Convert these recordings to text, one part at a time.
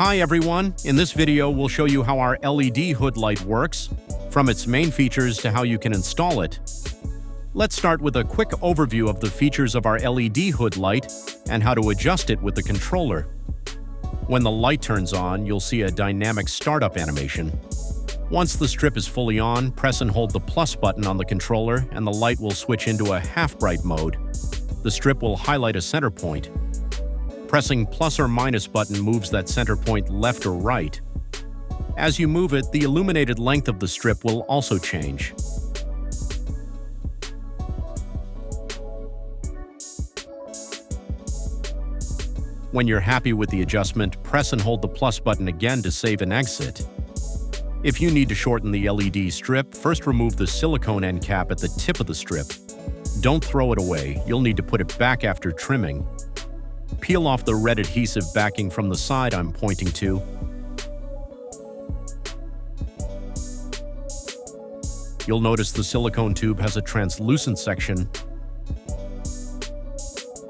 Hi everyone, in this video we'll show you how our LED hood light works, from its main features to how you can install it. Let's start with a quick overview of the features of our LED hood light and how to adjust it with the controller. When the light turns on, you'll see a dynamic startup animation. Once the strip is fully on, press and hold the plus button on the controller and the light will switch into a half-bright mode. The strip will highlight a center point. Pressing plus or minus button moves that center point left or right. As you move it, the illuminated length of the strip will also change. When you're happy with the adjustment, press and hold the plus button again to save and exit. If you need to shorten the LED strip, first remove the silicone end cap at the tip of the strip. Don't throw it away, you'll need to put it back after trimming. Peel off the red adhesive backing from the side I'm pointing to. You'll notice the silicone tube has a translucent section.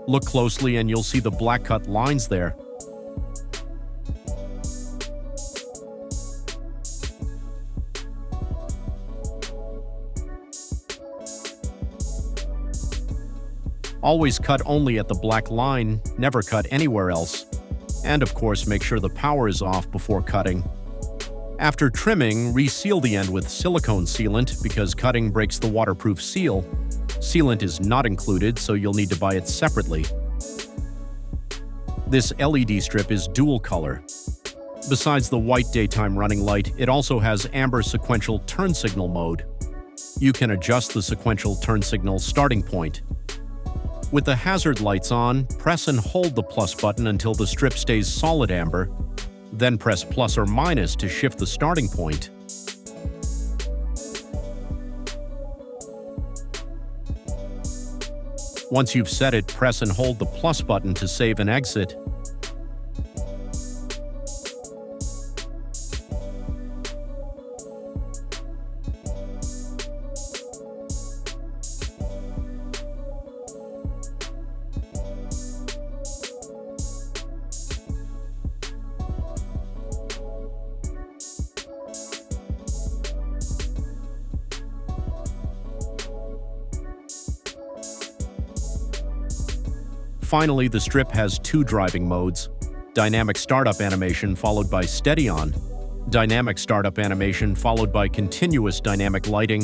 Look closely and you'll see the black cut lines there. Always cut only at the black line, never cut anywhere else. And of course, make sure the power is off before cutting. After trimming, reseal the end with silicone sealant because cutting breaks the waterproof seal. Sealant is not included, so you'll need to buy it separately. This LED strip is dual color. Besides the white daytime running light, it also has amber sequential turn signal mode. You can adjust the sequential turn signal starting point. With the hazard lights on, press and hold the plus button until the strip stays solid amber, then press plus or minus to shift the starting point. Once you've set it, press and hold the plus button to save and exit. Finally, the strip has two driving modes: dynamic startup animation followed by steady on, dynamic startup animation followed by continuous dynamic lighting.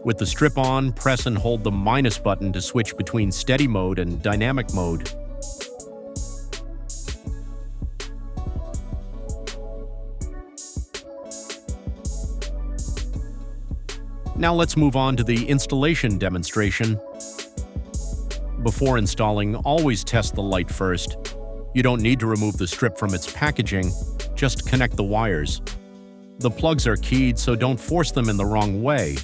With the strip on, press and hold the minus button to switch between steady mode and dynamic mode. Now let's move on to the installation demonstration. Before installing, always test the light first. You don't need to remove the strip from its packaging, just connect the wires. The plugs are keyed, so don't force them in the wrong way.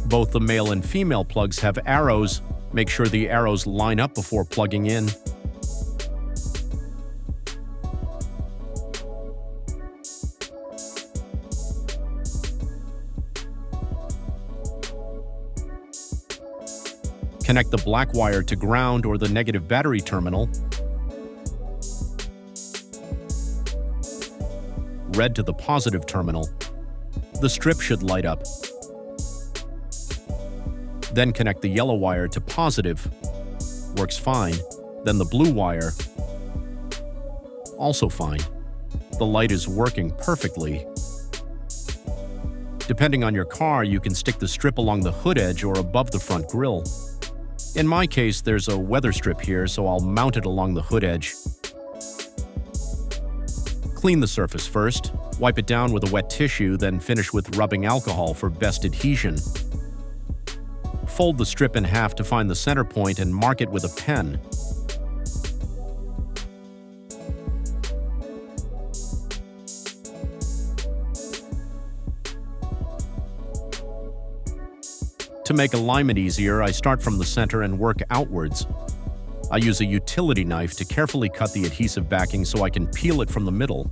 Both the male and female plugs have arrows. Make sure the arrows line up before plugging in. Connect the black wire to ground or the negative battery terminal, red to the positive terminal. The strip should light up. Then connect the yellow wire to positive. Works fine. Then the blue wire. Also fine. The light is working perfectly. Depending on your car, you can stick the strip along the hood edge or above the front grille. In my case, there's a weather strip here, so I'll mount it along the hood edge. Clean the surface first, wipe it down with a wet tissue, then finish with rubbing alcohol for best adhesion. Fold the strip in half to find the center point and mark it with a pen. To make alignment easier, I start from the center and work outwards. I use a utility knife to carefully cut the adhesive backing so I can peel it from the middle.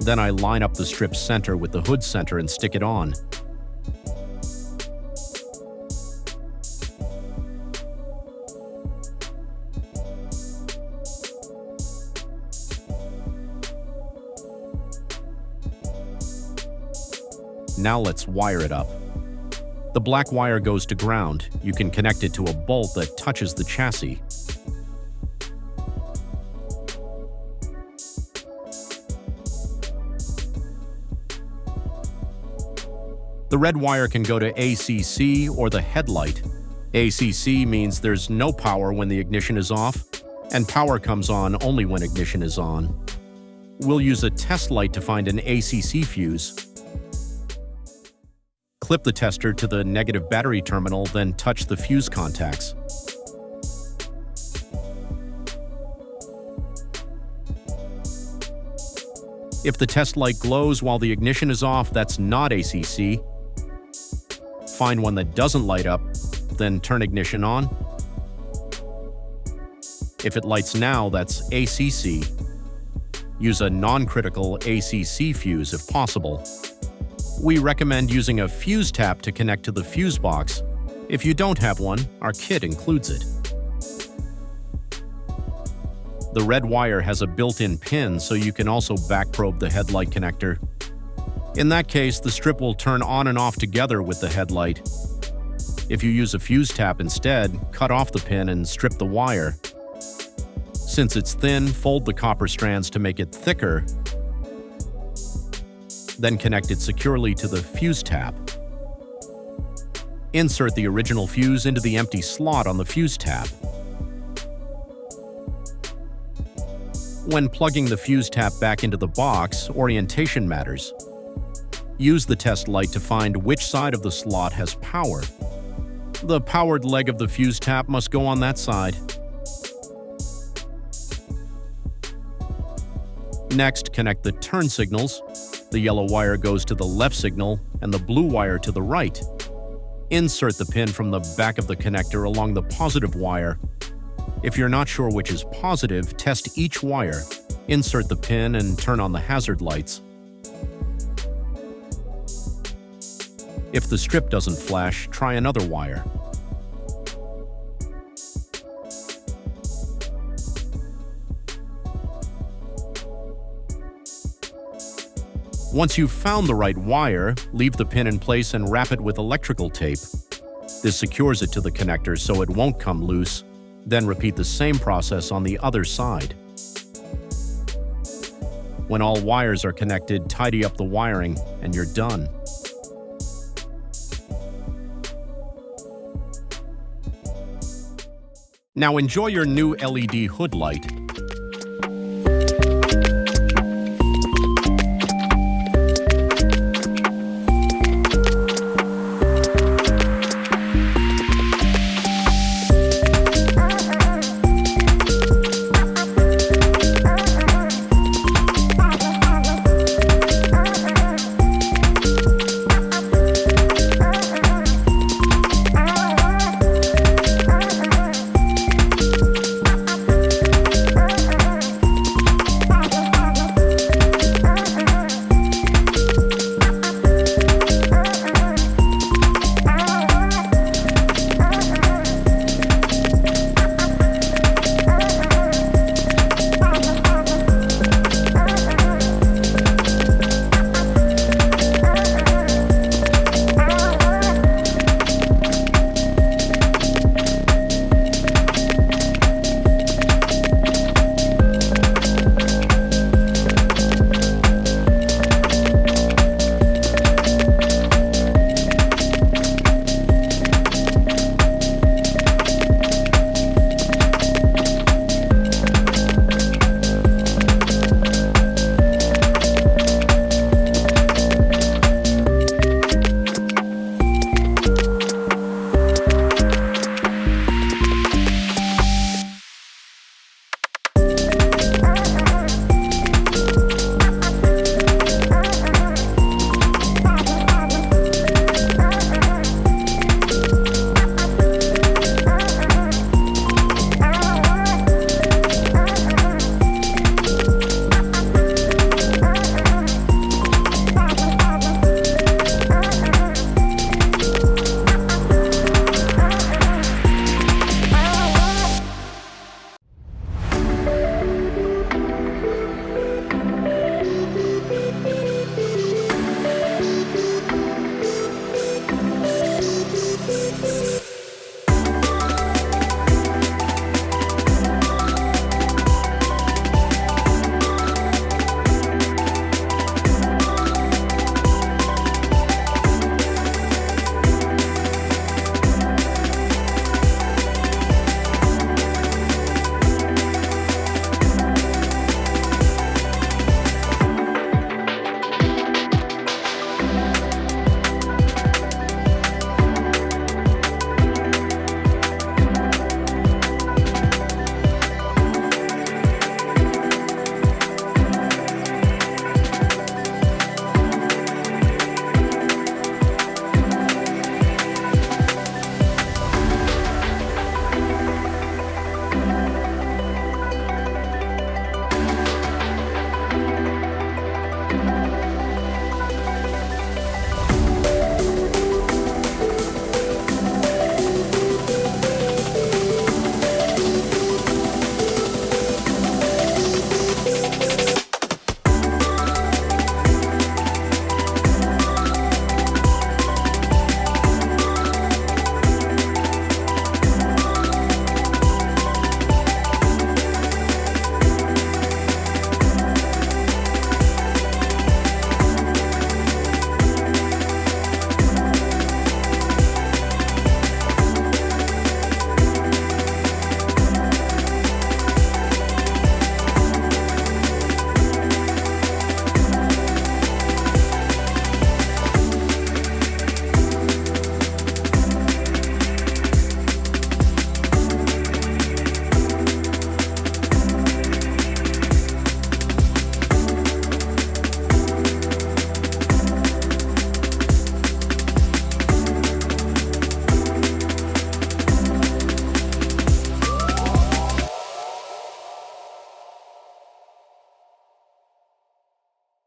Then I line up the strip's center with the hood center and stick it on. Now let's wire it up. The black wire goes to ground. You can connect it to a bolt that touches the chassis. The red wire can go to ACC or the headlight. ACC means there's no power when the ignition is off, and power comes on only when ignition is on. We'll use a test light to find an ACC fuse. Clip the tester to the negative battery terminal, then touch the fuse contacts. If the test light glows while the ignition is off, that's not ACC. Find one that doesn't light up, then turn ignition on. If it lights now, that's ACC. Use a non-critical ACC fuse if possible. We recommend using a fuse tap to connect to the fuse box. If you don't have one, our kit includes it. The red wire has a built-in pin, so you can also back-probe the headlight connector. In that case, the strip will turn on and off together with the headlight. If you use a fuse tap instead, cut off the pin and strip the wire. Since it's thin, fold the copper strands to make it thicker, then connect it securely to the fuse tap. Insert the original fuse into the empty slot on the fuse tap. When plugging the fuse tap back into the box, orientation matters. Use the test light to find which side of the slot has power. The powered leg of the fuse tap must go on that side. Next, connect the turn signals. The yellow wire goes to the left signal and the blue wire to the right. Insert the pin from the back of the connector along the positive wire. If you're not sure which is positive, test each wire. Insert the pin and turn on the hazard lights. If the strip doesn't flash, try another wire. Once you've found the right wire, leave the pin in place and wrap it with electrical tape. This secures it to the connector so it won't come loose. Then repeat the same process on the other side. When all wires are connected, tidy up the wiring and you're done. Now enjoy your new LED hood light.